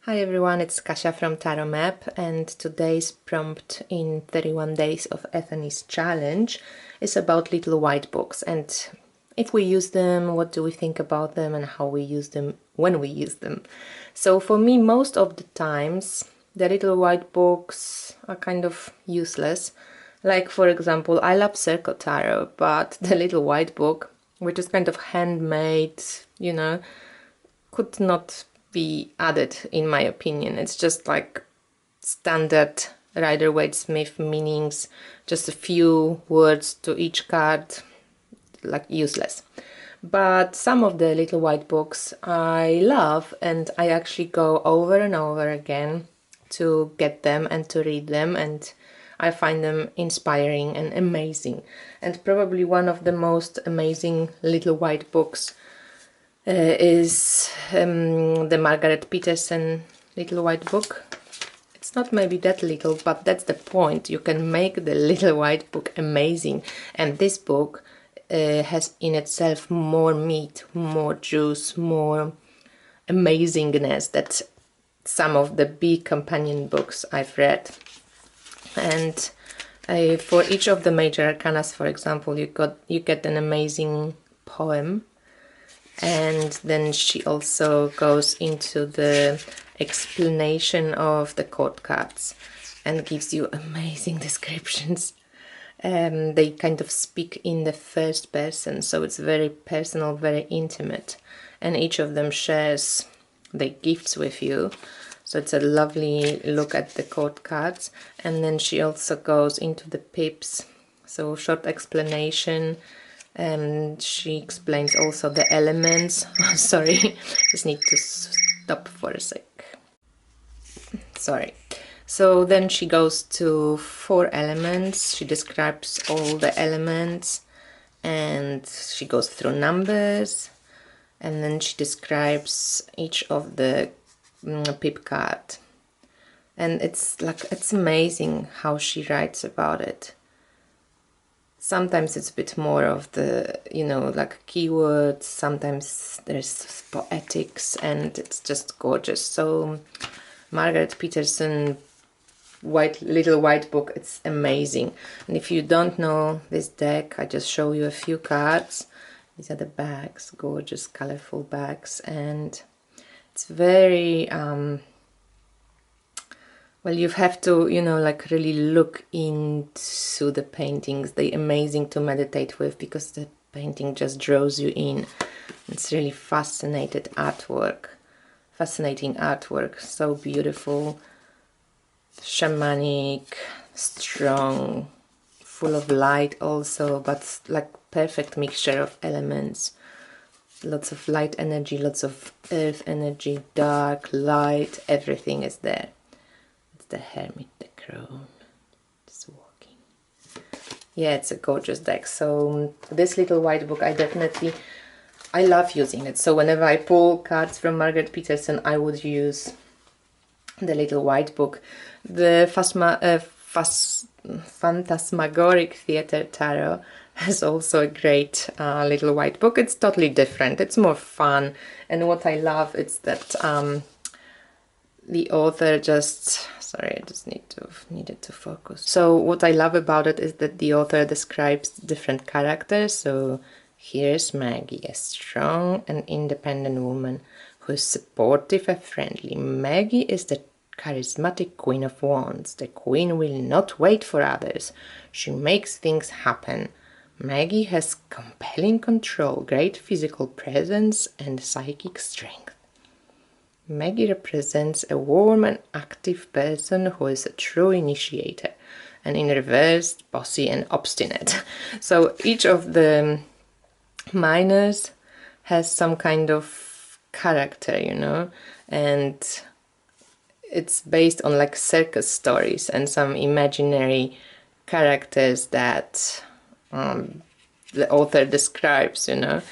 Hi everyone, it's Kasia from Tarot Map, and today's prompt in 31 Days of Ethany's Challenge is about little white books and if we use them, what do we think about them, and how we use them when we use them. So for me, most of the times the little white books are kind of useless. Like, for example, I love Circle Tarot, but the little white book, which is kind of handmade, could not be added, in my opinion. It's just like standard Rider-Waite-Smith meanings, just a few words to each card, like useless. But some of the little white books I love, and I actually go over and over again to get them and to read them, and I find them inspiring and amazing. And probably one of the most amazing little white books is the Margaret Peterson little white book. It's not maybe that little, but that's the point. You can make the little white book amazing, and this book has in itself more meat, more juice, more amazingness than some of the big companion books I've read. And for each of the major arcanas, for example, you get an amazing poem. And then she also goes into the explanation of the court cards and gives you amazing descriptions. They kind of speak in the first person, so it's very personal, very intimate, and each of them shares their gifts with you. So it's a lovely look at the court cards. And then she also goes into the pips, so short explanation. And she explains also the elements. Sorry, just need to stop for a sec. Sorry. So then she goes to 4 elements. She describes all the elements, and she goes through numbers, and then she describes each of the pip card. And it's amazing how she writes about it. Sometimes it's a bit more of the, like keywords, sometimes there's poetics, and it's just gorgeous. So Margaret Peterson little white book, it's amazing. And if you don't know this deck, I just show you a few cards. These are the bags, gorgeous colorful bags, and it's very well, you have to, really look into the paintings. They're amazing to meditate with because the painting just draws you in. It's really fascinating artwork, so beautiful, shamanic, strong, full of light also, but like perfect mixture of elements. Lots of light energy, lots of earth energy, dark, light, everything is there. The Hermit, the Crone, just walking. Yeah, it's a gorgeous deck. So this little white book, I love using it. So whenever I pull cards from Margaret Peterson, I would use the little white book. The Phantasmagoric Theatre Tarot has also a great little white book. It's totally different. It's more fun, and what I love is that the author just, sorry, I just needed to focus. So what I love about it is that the author describes different characters. So here's Maggie, a strong and independent woman who is supportive and friendly. Maggie is the charismatic Queen of Wands. The Queen will not wait for others. She makes things happen. Maggie has compelling control, great physical presence, and psychic strength. Maggie represents a warm and active person who is a true initiator, and in reverse, bossy and obstinate. So each of the minors has some kind of character, and it's based on like circus stories and some imaginary characters that the author describes, and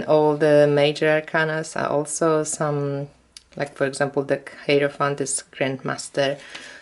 all the major arcanas are also some, like for example the Hierophant is Grandmaster,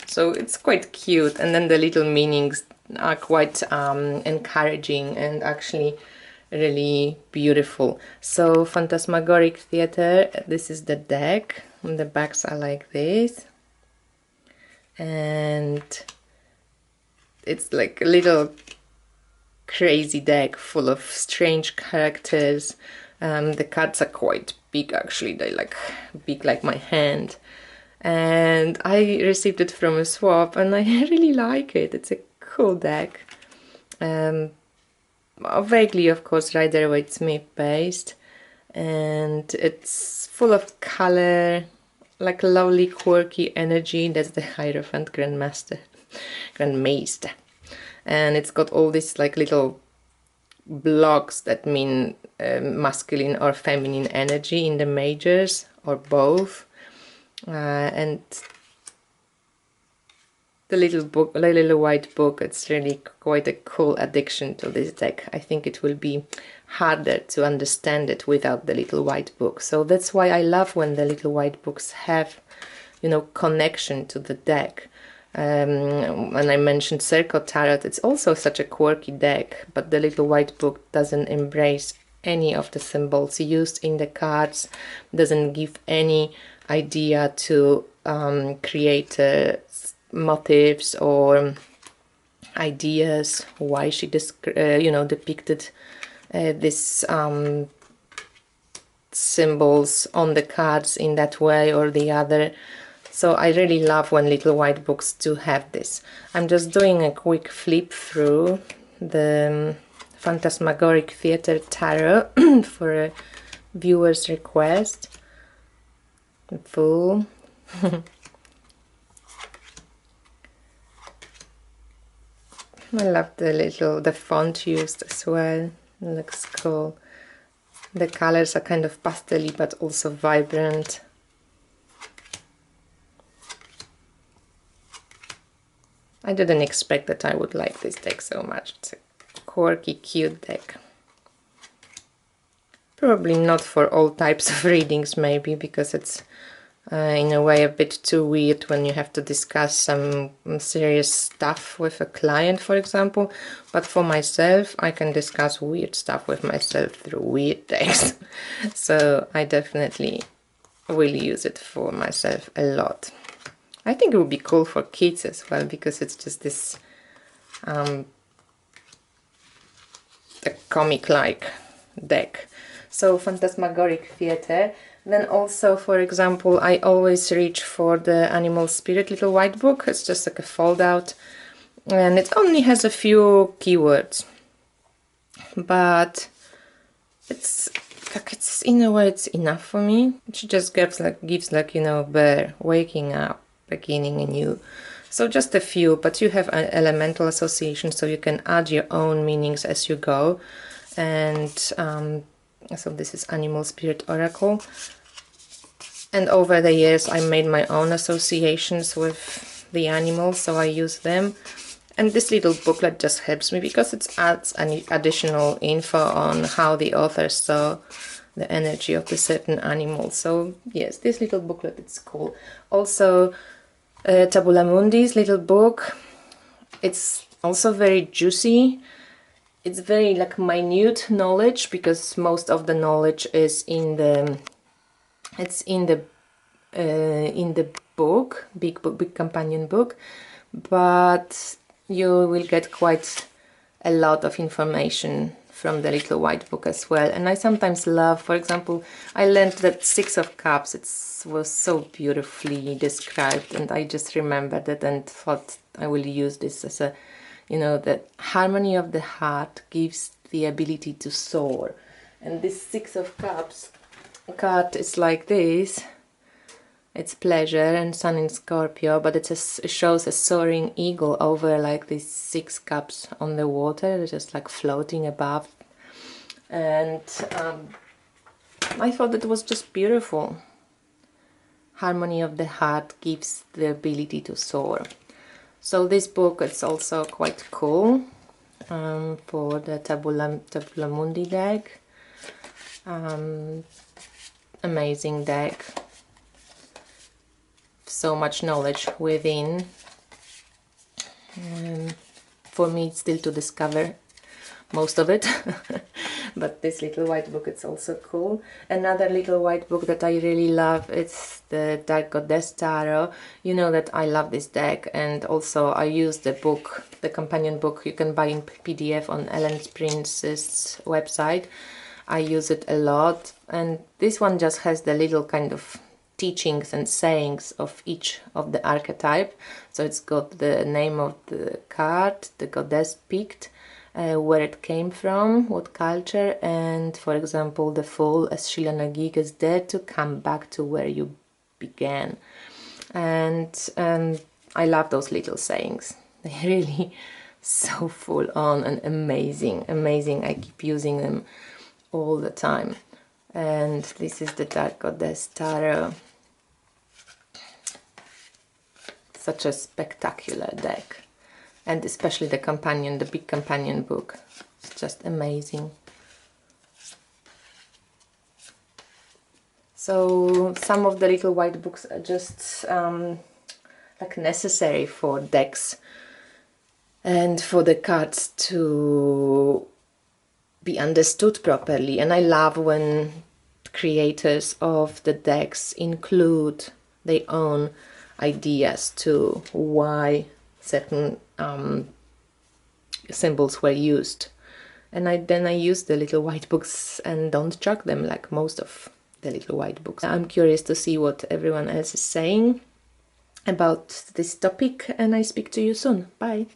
so it's quite cute. And then the little meanings are quite encouraging, and actually really beautiful. So Phantasmagoric Theatre, this is the deck, and the backs are like this, and it's like a little crazy deck full of strange characters. The cards are quite big, actually. They're like big like my hand, and I received it from a swap and I really like it. It's a cool deck. Vaguely, of course, Rider-Waite-Smith based, and it's full of color, like lovely quirky energy. That's the Hierophant Grandmaster, and it's got all these like little blocks that mean masculine or feminine energy in the majors or both, and the little white book, it's really quite a cool addition to this deck. I think it will be harder to understand it without the little white book. So that's why I love when the little white books have, you know, connection to the deck. When I mentioned Circle Tarot, it's also such a quirky deck, but the little white book doesn't embrace any of the symbols used in the cards, doesn't give any idea to create motifs or ideas why she depicted this symbols on the cards in that way or the other. So I really love when little white books do have this. I'm just doing a quick flip through the Phantasmagoric Theatre Tarot for a viewer's request. Full. I love the font used as well. It looks cool. The colors are kind of pastel-y but also vibrant. I didn't expect that I would like this deck so much. It's a quirky, cute deck. Probably not for all types of readings, maybe, because it's in a way a bit too weird when you have to discuss some serious stuff with a client, for example. But for myself, I can discuss weird stuff with myself through weird decks. So I definitely will use it for myself a lot. I think it would be cool for kids as well, because it's just this a comic-like deck. So Phantasmagoric Theatre. Then also, for example, I always reach for the Animal Spirit little white book. It's just like a fold out, and it only has a few keywords, but it's in a way it's enough for me. She just gives like you know, bear, waking up, beginning anew. So just a few, but you have an elemental association, so you can add your own meanings as you go. And so this is Animal Spirit Oracle. And over the years I made my own associations with the animals, so I use them. And this little booklet just helps me because it adds any additional info on how the author saw the energy of the certain animal. So yes, this little booklet, it's cool. Also Tabula Mundi's little book, it's also very juicy. It's very like minute knowledge, because most of the knowledge is in the book, big companion book, but you will get quite a lot of information from the little white book as well. And I sometimes love, for example, I learned that Six of Cups, it was so beautifully described, and I just remembered it and thought I will use this as a, you know, the harmony of the heart gives the ability to soar. And this Six of Cups card is like this. It's pleasure and Sun in Scorpio, but it shows a soaring eagle over like these 6 cups on the water, just like floating above. And I thought it was just beautiful. Harmony of the heart gives the ability to soar. So this book is also quite cool for the Tabula Mundi deck. Amazing deck. So much knowledge within. For me, it's still to discover most of it. but this little white book, it's also cool. Another little white book that I really love, it's the Dark Goddess Tarot. You know that I love this deck, and also I use the book, the companion book you can buy in PDF on Ellen Prince's website. I use it a lot, and this one just has the little kind of teachings and sayings of each of the archetype. So it's got the name of the card, the goddess picked, where it came from, what culture, and for example the Fool, as Sheila Nagig, is there to come back to where you began. And I love those little sayings. They're really so full on and amazing. I keep using them all the time. And this is the Dark Goddess Tarot. Such a spectacular deck, and especially the companion, the big companion book. It's just amazing. So some of the little white books are just like necessary for decks and for the cards to be understood properly. And I love when creators of the decks include their own ideas to why certain symbols were used. And then I use the little white books and don't chuck them like most of the little white books. I'm curious to see what everyone else is saying about this topic, and I speak to you soon. Bye!